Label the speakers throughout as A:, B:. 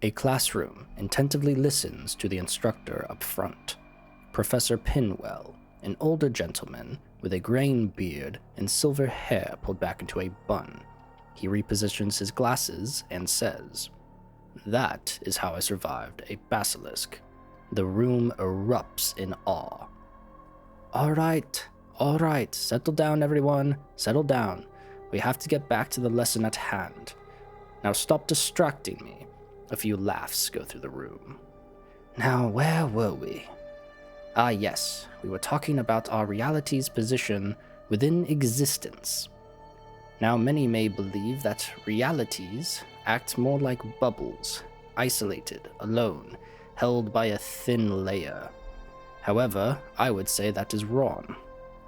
A: A classroom attentively listens to the instructor up front. Professor Pinwell, an older gentleman with a graying beard and silver hair pulled back into a bun. He repositions his glasses and says, "That is how I survived a basilisk." The room erupts in awe. All right, settle down everyone, settle down. We have to get back to the lesson at hand. Now stop distracting me." A few laughs go through the room. Now, where were we? Ah yes, we were talking about our reality's position within existence. Now many may believe that realities act more like bubbles, isolated, alone, held by a thin layer. However, I would say that is wrong.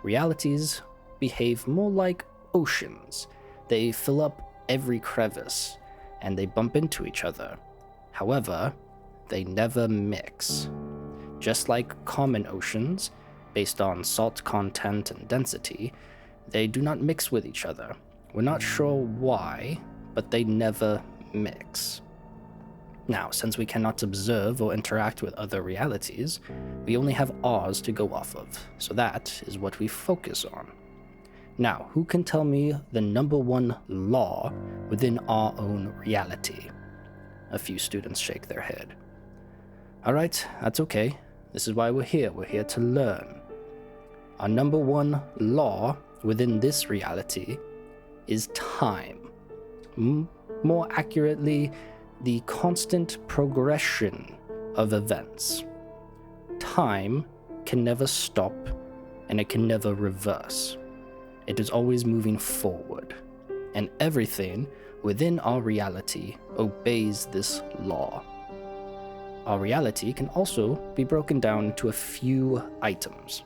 A: Realities behave more like oceans. They fill up every crevice, and they bump into each other. However, they never mix. Just like common oceans, based on salt content and density, they do not mix with each other. We're not sure why, but they never mix. Now, since we cannot observe or interact with other realities, we only have ours to go off of, so that is what we focus on. Now, who can tell me the number one law within our own reality? A few students shake their head. All right, that's okay. This is why we're here. We're here to learn. Our number one law within this reality is time. More accurately, the constant progression of events. Time can never stop, and it can never reverse. It is always moving forward, and everything within our reality obeys this law. Our reality can also be broken down into a few items.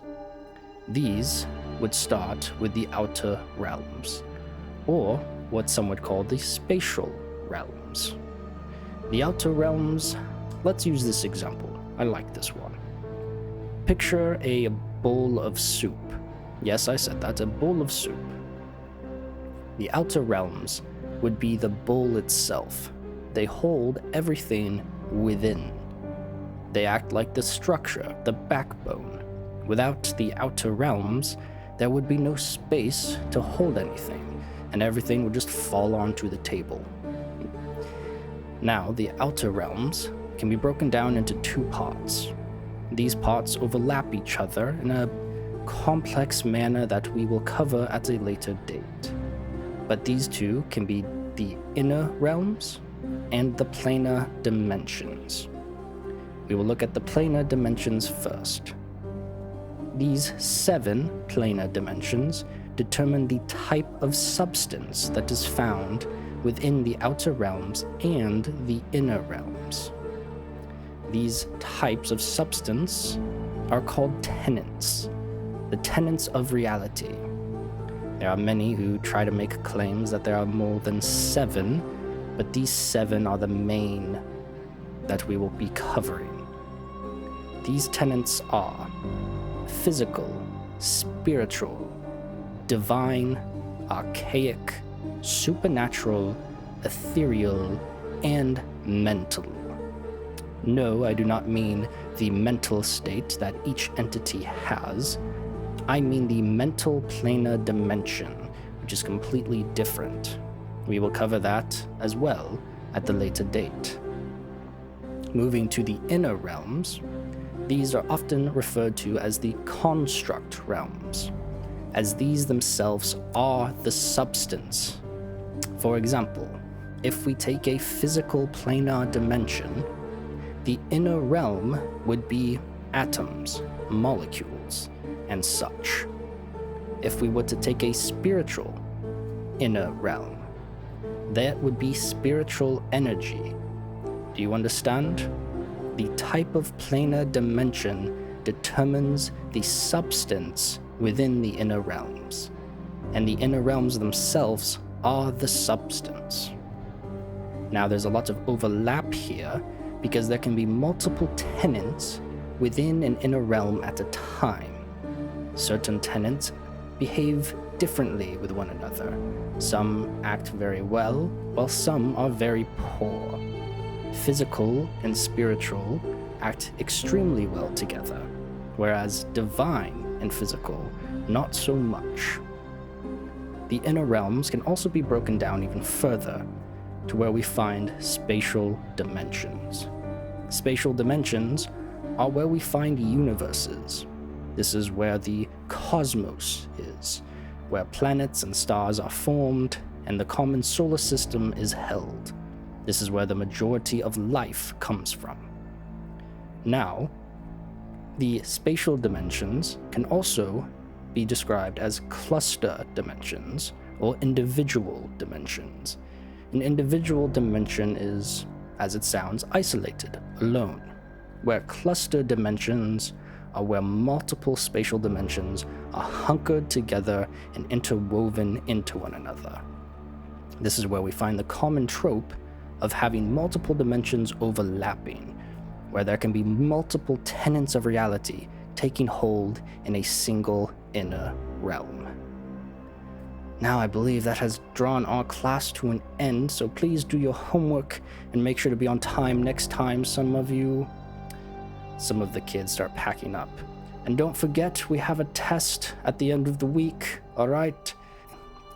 A: These would start with the outer realms, or what some would call the spatial realms. The outer realms, let's use this example. I like this one. Picture a bowl of soup. Yes, I said that, a bowl of soup. The outer realms would be the bowl itself. They hold everything within. They act like the structure, the backbone. Without the outer realms, there would be no space to hold anything, and everything would just fall onto the table. Now, the outer realms can be broken down into two parts. These parts overlap each other in a complex manner that we will cover at a later date. But these two can be the inner realms and the planar dimensions. We will look at the planar dimensions first. These 7 planar dimensions determine the type of substance that is found within the outer realms and the inner realms. These types of substance are called tenets, the tenets of reality. There are many who try to make claims that there are more than 7, but these 7 are the main that we will be covering. These tenets are physical, spiritual, divine, archaic, supernatural, ethereal, and mental. No, I do not mean the mental state that each entity has. I mean the mental planar dimension, which is completely different. We will cover that as well at the later date. Moving to the inner realms, these are often referred to as the construct realms, as these themselves are the substance. For example, if we take a physical planar dimension, the inner realm would be atoms, molecules, and such. If we were to take a spiritual inner realm, that would be spiritual energy. Do you understand? The type of planar dimension determines the substance within the inner realms, and the inner realms themselves are the substance. Now, there's a lot of overlap here because there can be multiple tenets within an inner realm at a time. Certain tenets behave differently with one another. Some act very well, while some are very poor. Physical and spiritual act extremely well together, whereas divine and physical, not so much. The inner realms can also be broken down even further, to where we find spatial dimensions. Spatial dimensions are where we find universes. This is where the cosmos is, where planets and stars are formed, and the common solar system is held. This is where the majority of life comes from. Now, the spatial dimensions can also be described as cluster dimensions or individual dimensions. An individual dimension is, as it sounds, isolated, alone, where cluster dimensions are where multiple spatial dimensions are hunkered together and interwoven into one another. This is where we find the common trope of having multiple dimensions overlapping, where there can be multiple tenets of reality taking hold in a single inner realm. Now I believe that has drawn our class to an end, so please do your homework and make sure to be on time next time. Some of the kids start packing up. And don't forget, we have a test at the end of the week, alright?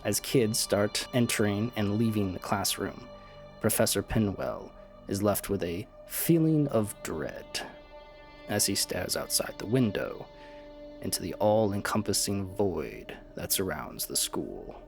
A: As kids start entering and leaving the classroom, Professor Pinwell is left with a feeling of dread as he stares outside the window into the all-encompassing void that surrounds the school.